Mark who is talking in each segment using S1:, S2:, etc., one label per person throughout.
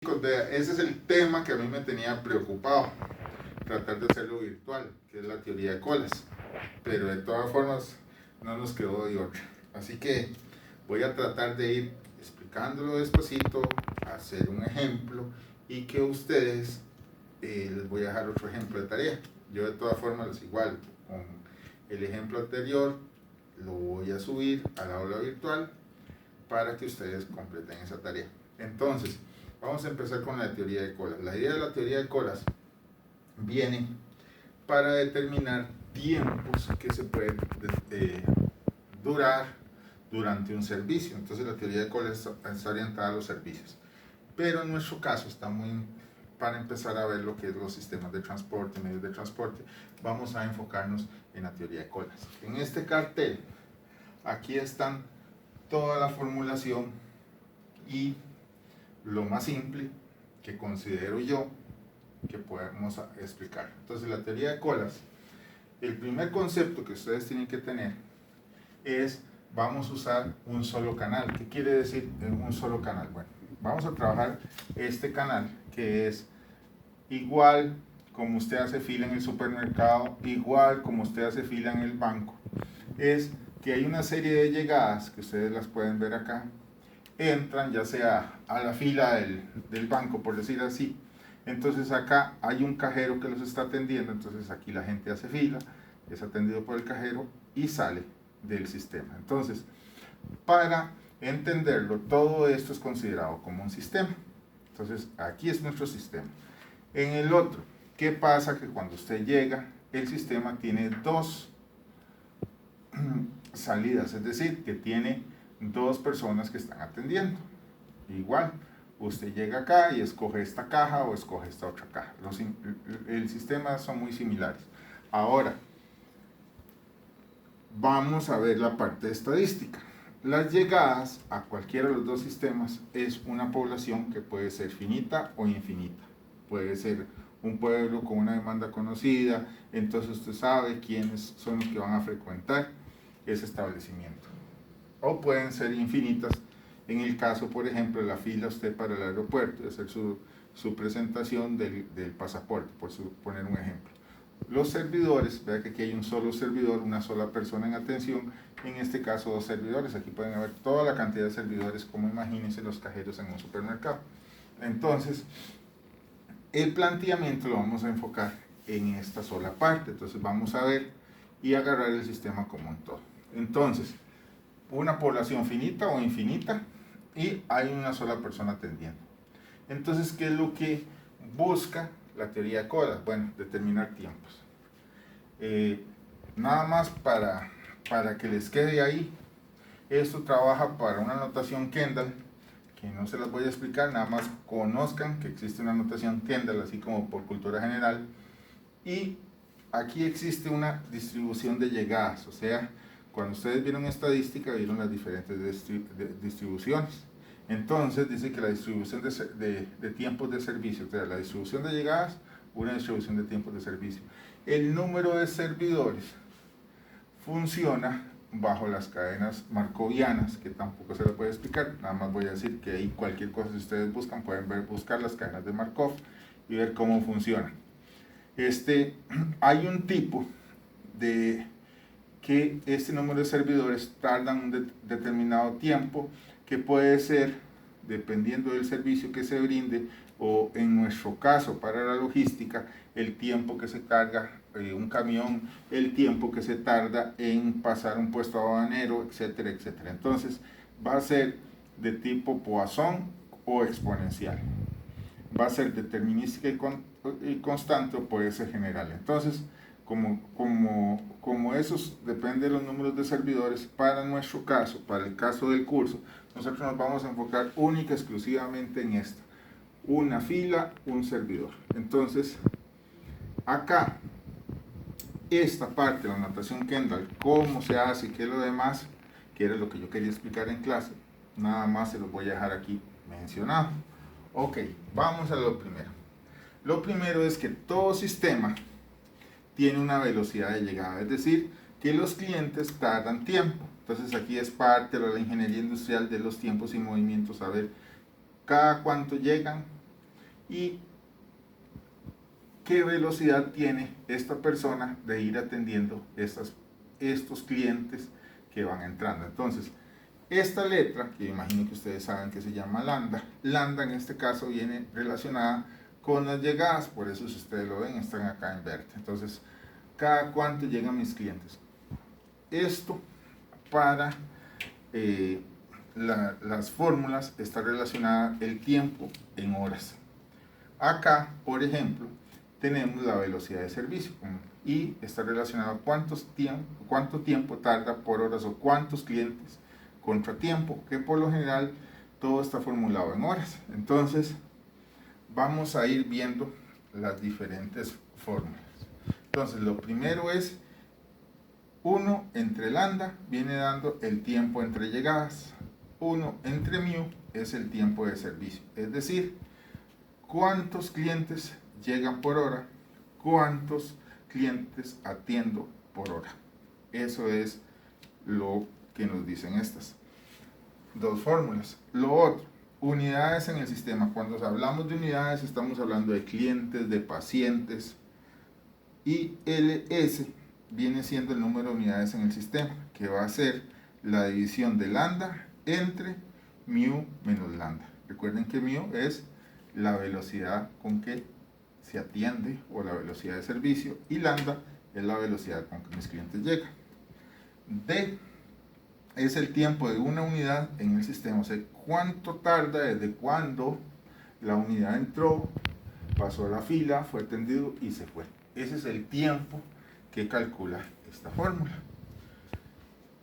S1: Ese es el tema que a mí me tenía preocupado, tratar de hacerlo virtual, que es la teoría de colas. Pero de todas formas no nos quedó de otra. Así que voy a tratar de ir explicándolo despacito, hacer un ejemplo y que ustedes les voy a dejar otro ejemplo de tarea. Yo de todas formas igual con el ejemplo anterior lo voy a subir al aula virtual para que ustedes completen esa tarea. Entonces, vamos a empezar con la teoría de colas. La idea de la teoría de colas viene para determinar tiempos que se pueden durar durante un servicio. Entonces la teoría de colas está orientada a los servicios. Pero en nuestro caso está muy para empezar a ver lo que es los sistemas de transporte, medios de transporte, vamos a enfocarnos en la teoría de colas. En este cartel, aquí están toda la formulación y lo más simple que considero yo que podemos explicar. Entonces la teoría de colas, el primer concepto que ustedes tienen que tener es vamos a usar un solo canal. ¿Qué quiere decir un solo canal? Bueno, vamos a trabajar este canal que es igual como usted hace fila en el supermercado, igual como usted hace fila en el banco. Es que hay una serie de llegadas que ustedes las pueden ver acá, entran ya sea a la fila del banco, por decir así. Entonces acá hay un cajero que los está atendiendo, entonces aquí la gente hace fila, es atendido por el cajero y sale del sistema. Entonces, para entenderlo, todo esto es considerado como un sistema. Entonces, aquí es nuestro sistema. En el otro, ¿qué pasa? Que cuando usted llega, el sistema tiene dos salidas, es decir, que tiene dos personas que están atendiendo. Igual, usted llega acá y escoge esta caja o escoge esta otra caja. El sistema son muy similares. Ahora, vamos a ver la parte estadística. Las llegadas a cualquiera de los dos sistemas es una población que puede ser finita o infinita. Puede ser un pueblo con una demanda conocida, entonces usted sabe quiénes son los que van a frecuentar ese establecimiento. O pueden ser infinitas, en el caso, por ejemplo, de la fila usted para el aeropuerto, de hacer su presentación del pasaporte, por poner un ejemplo. Los servidores, vea que aquí hay un solo servidor, una sola persona en atención, en este caso dos servidores, aquí pueden haber toda la cantidad de servidores como imagínense los cajeros en un supermercado. Entonces, el planteamiento lo vamos a enfocar en esta sola parte, entonces vamos a ver y agarrar el sistema como un todo. Entonces, una población finita o infinita y hay una sola persona atendiendo. Entonces, ¿qué es lo que busca la teoría de colas? Bueno, determinar tiempos. Nada más para que les quede ahí, esto trabaja para una notación Kendall, que no se las voy a explicar, nada más conozcan que existe una notación Kendall, así como por cultura general, y aquí existe una distribución de llegadas, o sea, cuando ustedes vieron estadística, vieron las diferentes distribuciones. Entonces dice que la distribución de tiempos de servicio, o sea, la distribución de llegadas, una distribución de tiempos de servicio. El número de servidores funciona bajo las cadenas markovianas, que tampoco se lo puede explicar, nada más voy a decir que ahí cualquier cosa que ustedes buscan, pueden buscar las cadenas de Markov y ver cómo funciona. Hay un tipo de que este número de servidores tardan un determinado tiempo, que puede ser, dependiendo del servicio que se brinde, o en nuestro caso para la logística, el tiempo que se carga un camión, el tiempo que se tarda en pasar un puesto aduanero, etcétera, etcétera. Entonces va a ser de tipo Poisson o exponencial. Va a ser determinística y constante o puede ser general. Entonces, como esos depende de los números de servidores, para nuestro caso, para el caso del curso, nosotros nos vamos a enfocar única y exclusivamente en esta. Una fila, un servidor. Entonces, acá, esta parte, la notación Kendall, cómo se hace y qué es lo demás, que era lo que yo quería explicar en clase, nada más se los voy a dejar aquí mencionado. Ok, vamos a lo primero. Lo primero es que todo sistema tiene una velocidad de llegada, es decir, que los clientes tardan tiempo. Entonces aquí es parte de la ingeniería industrial de los tiempos y movimientos, a ver cada cuánto llegan y qué velocidad tiene esta persona de ir atendiendo estos clientes que van entrando. Entonces, esta letra, que imagino que ustedes saben que se llama lambda, lambda en este caso viene relacionada con las llegadas, por eso si ustedes lo ven, están acá en verde. Entonces, cada cuánto llegan mis clientes. Esto para las fórmulas está relacionada el tiempo en horas. Acá, por ejemplo, tenemos la velocidad de servicio y está relacionado cuánto tiempo tarda por horas o cuántos clientes contra tiempo, que por lo general todo está formulado en horas. Entonces, vamos a ir viendo las diferentes fórmulas. Entonces, lo primero es 1 entre lambda, viene dando el tiempo entre llegadas. 1 entre mu es el tiempo de servicio, es decir, cuántos clientes llegan por hora, cuántos clientes atiendo por hora. Eso es lo que nos dicen estas dos fórmulas. Lo otro, unidades en el sistema. Cuando hablamos de unidades estamos hablando de clientes, de pacientes, y LS viene siendo el número de unidades en el sistema, que va a ser la división de lambda entre mu menos lambda. Recuerden que mu es la velocidad con que se atiende o la velocidad de servicio, y lambda es la velocidad con que mis clientes llegan. D es el tiempo de una unidad en el sistema, o sea, cuánto tarda desde cuando la unidad entró, pasó la fila, fue atendido y se fue. Ese es el tiempo que calcula esta fórmula.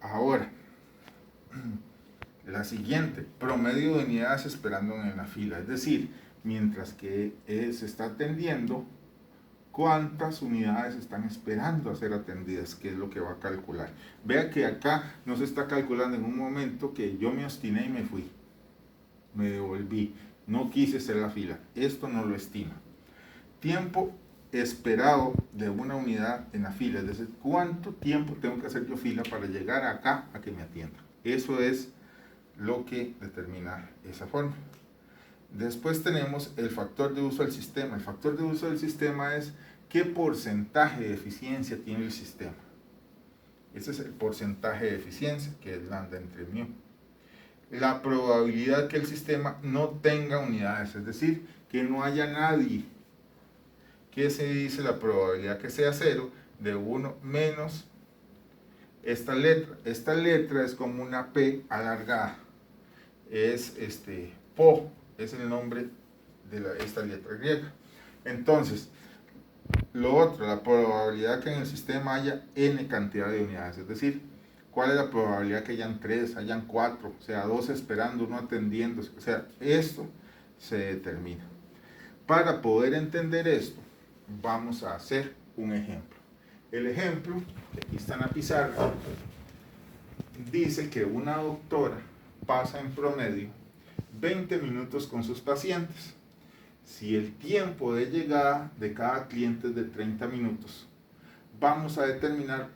S1: Ahora, la siguiente, promedio de unidades esperando en la fila, es decir, mientras que se está atendiendo, cuántas unidades están esperando a ser atendidas, que es lo que va a calcular. Vea que acá no se está calculando en un momento que yo me obstiné y me fui, me devolví, no quise hacer la fila. Esto no lo estima. Tiempo esperado de una unidad en la fila, es decir, cuánto tiempo tengo que hacer yo fila para llegar acá a que me atiendan. Eso es lo que determina esa forma. Después tenemos el factor de uso del sistema. El factor de uso del sistema es qué porcentaje de eficiencia tiene el sistema. Ese es el porcentaje de eficiencia, que es lambda entre mu. La probabilidad que el sistema no tenga unidades, es decir, que no haya nadie. ¿Qué se dice? La probabilidad que sea 0 de 1 menos esta letra. Esta letra es como una P alargada. Es PO, es el nombre de esta letra griega. Entonces, lo otro, la probabilidad que en el sistema haya n cantidad de unidades, es decir, cuál es la probabilidad que hayan 3, hayan 4, o sea, 2 esperando, 1 atendiendo, o sea, esto se determina. Para poder entender esto, vamos a hacer un ejemplo. El ejemplo, que aquí está en la pizarra, dice que una doctora pasa en promedio 20 minutos con sus pacientes. Si el tiempo de llegada de cada cliente es de 30 minutos, vamos a determinar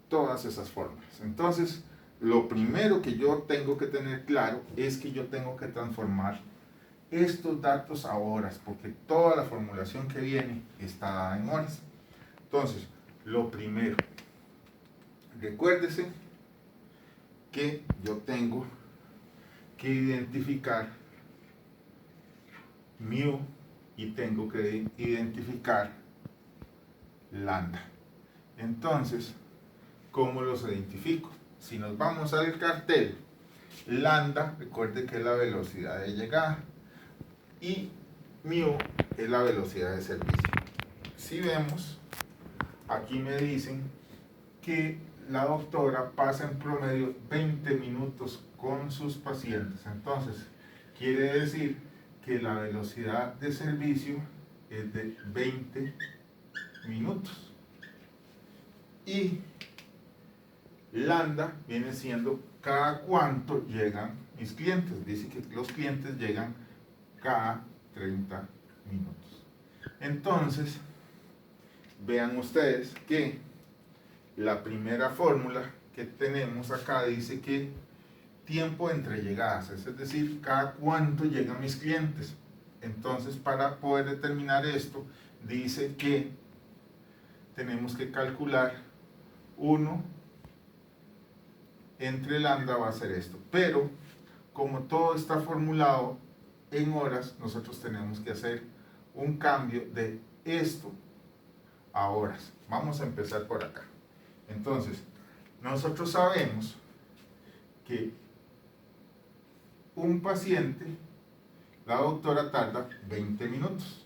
S1: todas esas fórmulas. Entonces, lo primero que yo tengo que tener claro es que yo tengo que transformar estos datos a horas, porque toda la formulación que viene está dada en horas. Entonces, lo primero, recuérdese que yo tengo que identificar mu y tengo que identificar lambda. Entonces, ¿cómo los identifico? Si nos vamos al cartel, lambda, recuerde que es la velocidad de llegada, y mu es la velocidad de servicio. Si vemos, aquí me dicen que la doctora pasa en promedio 20 minutos con sus pacientes. Entonces, quiere decir que la velocidad de servicio es de 20 minutos. Y lambda viene siendo cada cuánto llegan mis clientes. Dice que los clientes llegan cada 30 minutos. Entonces, vean ustedes que la primera fórmula que tenemos acá dice que tiempo entre llegadas, es decir, cada cuánto llegan mis clientes. Entonces, para poder determinar esto, dice que tenemos que calcular 1 entre lambda va a ser esto. Pero, como todo está formulado en horas, nosotros tenemos que hacer un cambio de esto a horas. Vamos a empezar por acá. Entonces, nosotros sabemos que un paciente, la doctora tarda 20 minutos.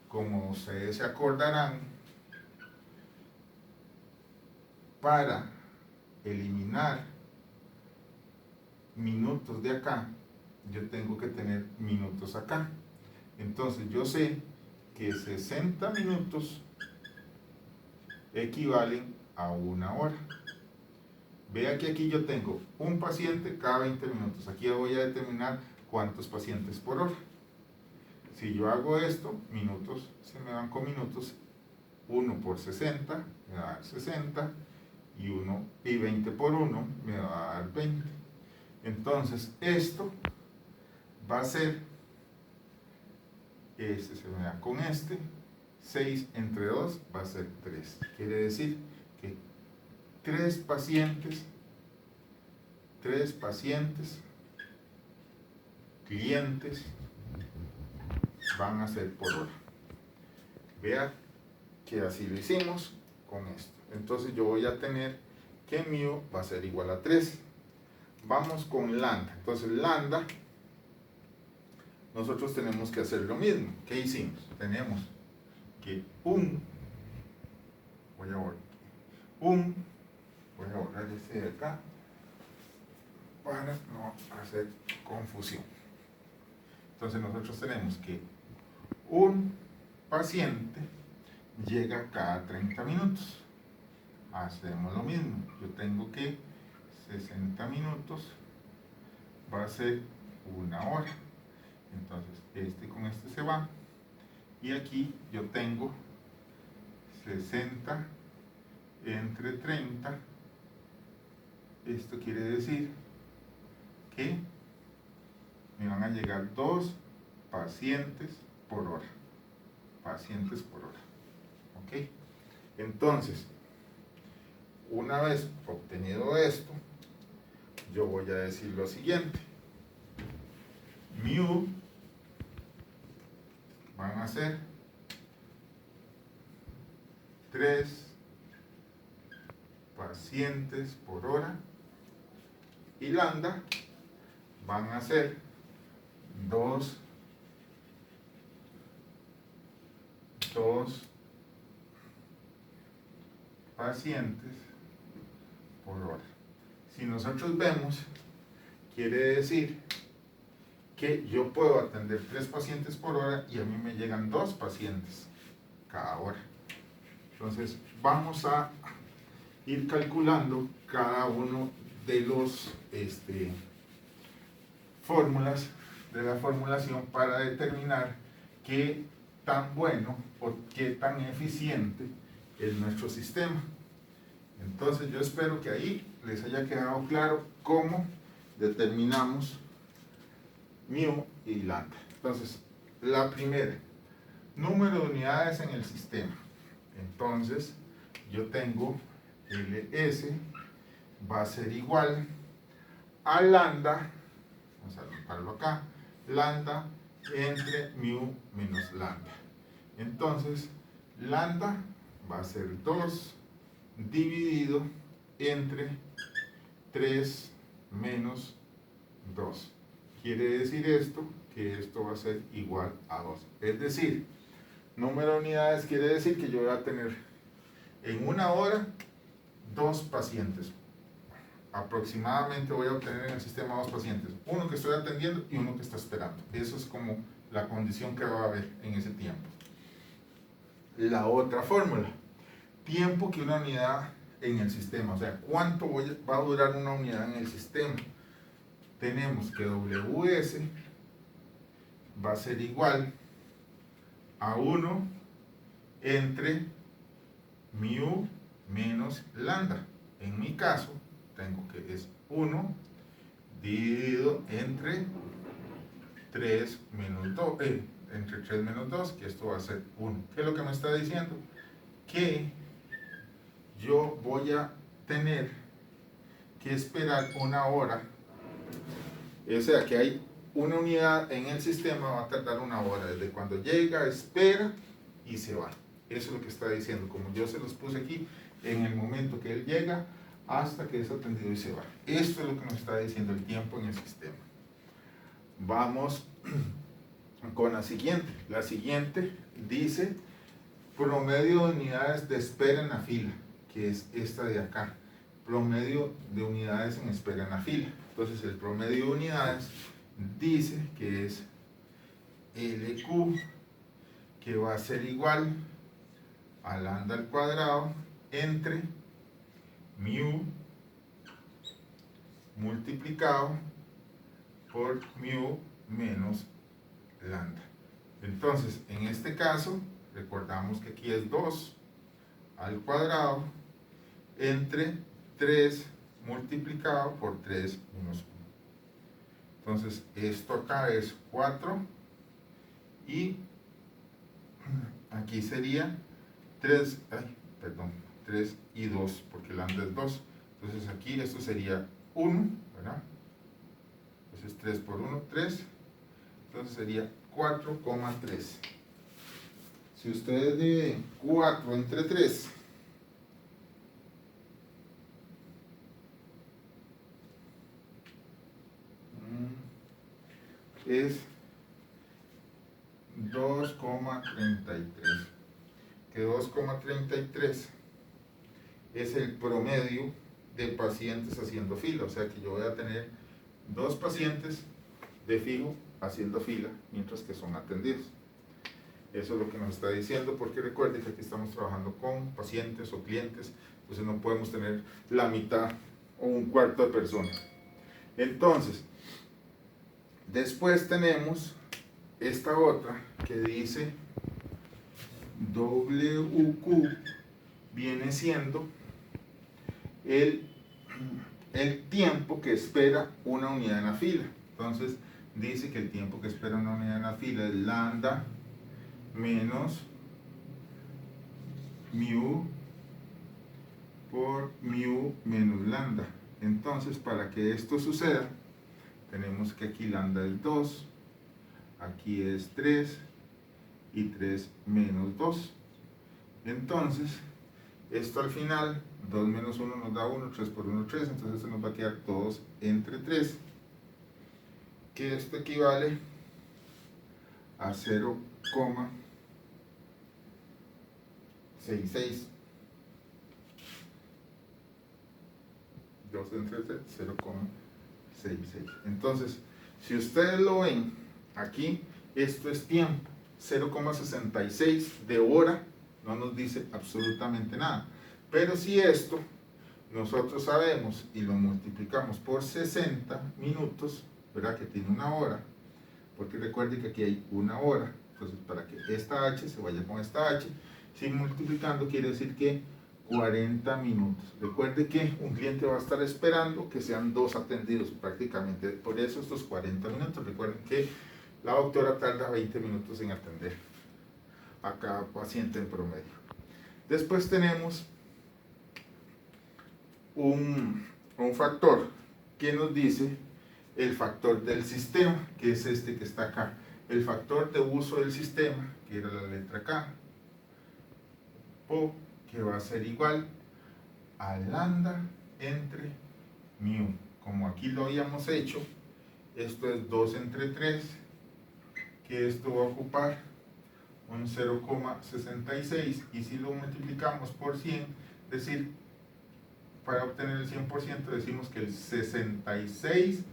S1: Como ustedes se acordarán, para eliminar minutos de acá, yo tengo que tener minutos acá. Entonces yo sé que 60 minutos equivalen a 1 hora. Vea que aquí yo tengo un paciente cada 20 minutos. Aquí voy a determinar cuántos pacientes por hora. Si yo hago esto, minutos, se me van con minutos. 1 por 60 me va a dar 60 y 20 por 1 me va a dar 20. Entonces esto va a ser, este se me da con este, 6 entre 2 va a ser 3. Quiere decir que 3 pacientes, clientes, van a ser por hora. Vea que así lo hicimos con esto. Entonces yo voy a tener que mu va a ser igual a 3. Vamos con lambda. Entonces lambda, nosotros tenemos que hacer lo mismo. ¿Qué hicimos? Tenemos que voy a borrar este de acá para no hacer confusión. Entonces nosotros tenemos que un paciente llega cada 30 minutos. Hacemos lo mismo. Yo tengo que 60 minutos va a ser 1 hora. Entonces este con este se va. Y aquí yo tengo 60 entre 30. Esto quiere decir que me van a llegar 2 pacientes por hora. ¿Ok? Entonces, una vez obtenido esto, yo voy a decir lo siguiente. Mu van a ser 3 pacientes por hora y lambda van a ser 2 pacientes por hora. Si nosotros vemos, quiere decir que yo puedo atender 3 pacientes por hora y a mí me llegan 2 pacientes cada hora. Entonces vamos a ir calculando cada uno de los fórmulas de la formulación para determinar qué tan bueno o qué tan eficiente es nuestro sistema. Entonces yo espero que ahí les haya quedado claro cómo determinamos mu y lambda. Entonces, la primera, número de unidades en el sistema. Entonces, yo tengo LS va a ser igual a lambda, vamos a anotarlo acá, lambda entre mu menos lambda. Entonces, lambda va a ser 2 dividido entre 3 menos 2. Quiere decir esto, que esto va a ser igual a 2. Es decir, número de unidades quiere decir que yo voy a tener en 1 hora 2 pacientes. Aproximadamente voy a obtener en el sistema 2 pacientes. Uno que estoy atendiendo y uno que está esperando. Eso es como la condición que va a haber en ese tiempo. La otra fórmula. Tiempo que una unidad en el sistema. O sea, ¿cuánto va a durar una unidad en el sistema? Tenemos que WS va a ser igual a 1 entre mu menos lambda. En mi caso, tengo que es 1 dividido entre 3 menos 2, entre 3 menos 2, que esto va a ser 1. ¿Qué es lo que me está diciendo? Que yo voy a tener que esperar una hora. O sea, que hay una unidad en el sistema, va a tardar una hora, desde cuando llega, espera y se va. Eso es lo que está diciendo, como yo se los puse aquí, en el momento que él llega, hasta que es atendido y se va. Esto es lo que nos está diciendo el tiempo en el sistema. Vamos con la siguiente. La siguiente dice promedio de unidades de espera en la fila, que es esta de acá. Promedio de unidades en espera en la fila. Entonces el promedio de unidades dice que es LQ, que va a ser igual a lambda al cuadrado entre mu multiplicado por mu menos lambda. Entonces, en este caso, recordamos que aquí es 2 al cuadrado entre 3 multiplicado por 3 menos 1. Entonces, esto acá es 4 y aquí sería 3 y 2, porque lambda es 2. Entonces, aquí esto sería 1, ¿verdad? Entonces, 3 por 1, 3. Entonces, sería 4,3. Si ustedes dividen 4 entre 3, es 2,33. Que 2,33 es el promedio de pacientes haciendo fila. O sea que yo voy a tener 2 pacientes de fijo haciendo fila mientras que son atendidos. Eso es lo que nos está diciendo, porque recuerden que aquí estamos trabajando con pacientes o clientes, entonces no podemos tener la mitad o un cuarto de personas. Entonces, después tenemos esta otra que dice WQ, viene siendo el tiempo que espera una unidad en la fila. Entonces, dice que el tiempo que espera una unidad en la fila es lambda menos mu por mu menos lambda. Entonces, para que esto suceda, tenemos que aquí lambda es 2, aquí es 3 y 3 menos 2. Entonces, esto al final, 2 menos 1 nos da 1, 3 por 1, 3, entonces se nos va a quedar 2 entre 3, que esto equivale a 0,66. 2 entre 3, 0,66. Entonces, si ustedes lo ven, aquí, esto es tiempo, 0,66 de hora, no nos dice absolutamente nada. Pero si esto nosotros sabemos y lo multiplicamos por 60 minutos, ¿verdad? Que tiene una hora, porque recuerden que aquí hay una hora, entonces para que esta h se vaya con esta h, si multiplicando quiere decir que 40 minutos. Recuerde que un cliente va a estar esperando que sean 2 atendidos prácticamente, por eso estos 40 minutos. Recuerden que la doctora tarda 20 minutos en atender a cada paciente en promedio. Después tenemos un factor que nos dice el factor del sistema, que es este que está acá. El factor de uso del sistema, que era la letra K, que va a ser igual a lambda entre mu. Como aquí lo habíamos hecho, esto es 2 entre 3, que esto va a ocupar un 0,66, y si lo multiplicamos por 100, es decir, para obtener el 100% decimos que el 66%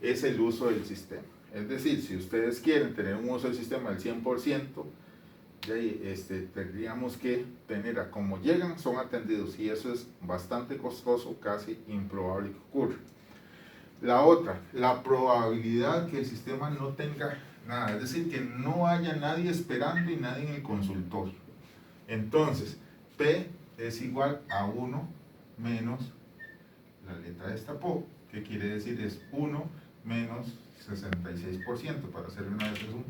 S1: es el uso del sistema. Es decir, si ustedes quieren tener un uso del sistema del 100%, tendríamos que tener a como llegan, son atendidos, y eso es bastante costoso, casi improbable que ocurra. La otra, la probabilidad que el sistema no tenga nada, es decir, que no haya nadie esperando y nadie en el consultorio. Entonces, P es igual a 1 menos la letra esta PO, que quiere decir es 1 menos 66%, para hacer una vez es un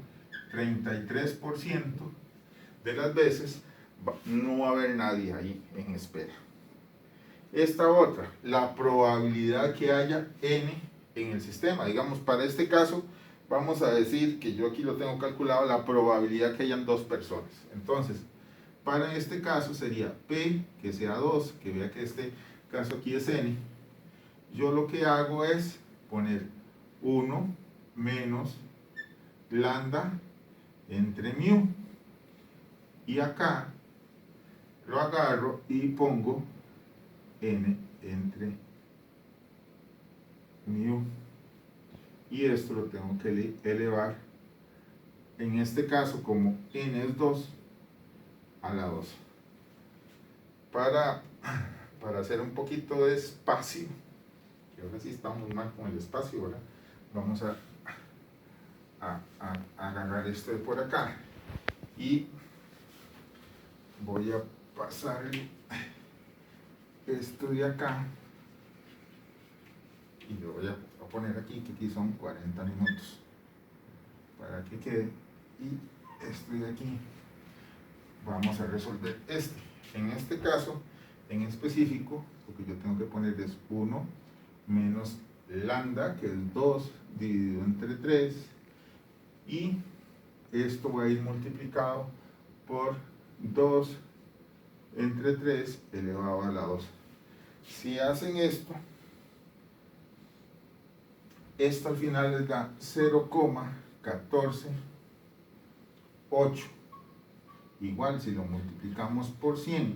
S1: 33% de las veces no va a haber nadie ahí en espera. Esta otra, la probabilidad que haya n en el sistema, digamos para este caso vamos a decir que yo aquí lo tengo calculado, la probabilidad que hayan 2 personas. Entonces, para este caso sería P, que sea 2, que vea que este caso aquí es N. Yo lo que hago es poner 1 menos lambda entre mu. Y acá lo agarro y pongo N entre mu. Y esto lo tengo que elevar, en este caso como N es 2, a la 2. Para hacer un poquito de espacio, que ahora sí estamos mal con el espacio, ¿verdad? Vamos a agarrar esto de por acá y voy a pasar esto de acá y lo voy a poner aquí, que aquí son 40 minutos para que quede, y esto de aquí vamos a resolver este. En este caso en específico lo que yo tengo que poner es 1 menos lambda, que es 2 dividido entre 3, y esto va a ir multiplicado por 2 entre 3 elevado a la 2. Si hacen esto al final les da 0,148. Igual si lo multiplicamos por 100,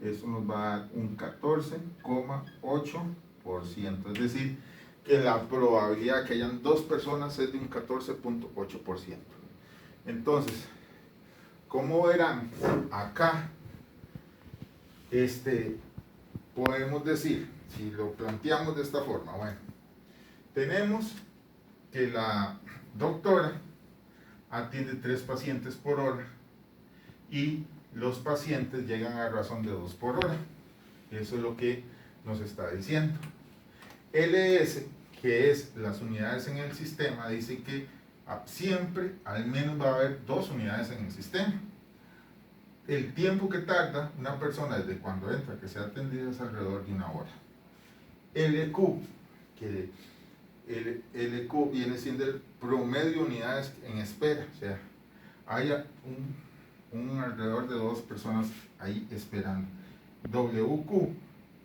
S1: eso nos va a dar un 14,8%. Es decir, que la probabilidad que hayan 2 personas es de un 14,8%. Entonces, como verán, acá podemos decir, si lo planteamos de esta forma, bueno, tenemos que la doctora atiende 3 pacientes por hora y los pacientes llegan a razón de 2 por hora. Eso es lo que nos está diciendo. LS, que es las unidades en el sistema, dice que siempre al menos va a haber 2 unidades en el sistema. El tiempo que tarda una persona desde cuando entra que sea atendida es alrededor de 1 hora. LQ, que LQ viene siendo el promedio de unidades en espera, o sea, haya un alrededor de 2 personas ahí esperando. WQ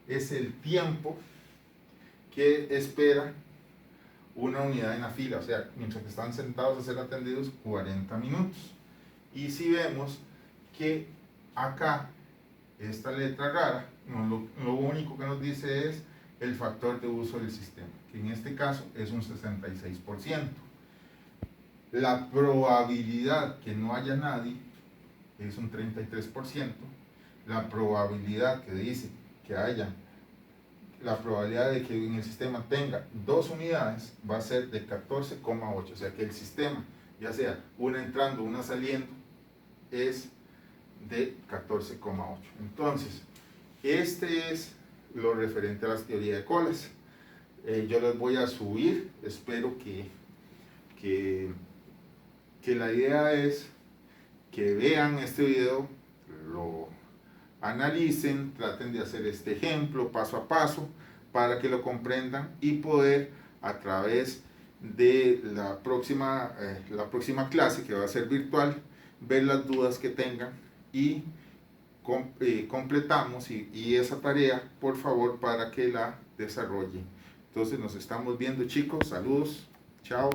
S1: es el tiempo que espera una unidad en la fila, o sea, mientras que están sentados a ser atendidos, 40 minutos. Y si vemos que acá esta letra rara, lo único que nos dice es el factor de uso del sistema, que en este caso es un 66%. La probabilidad que no haya nadie es un 33%. La probabilidad que dice que haya, la probabilidad de que en el sistema tenga 2 unidades va a ser de 14,8, o sea que el sistema, ya sea una entrando, una saliendo, es de 14,8. Entonces, este es lo referente a las teorías de colas. Yo les voy a subir, espero que la idea es que vean este video, lo analicen, traten de hacer este ejemplo paso a paso para que lo comprendan y poder a través de la próxima clase, que va a ser virtual, ver las dudas que tengan y completamos y esa tarea por favor para que la desarrollen. Entonces nos estamos viendo, chicos, saludos, chao.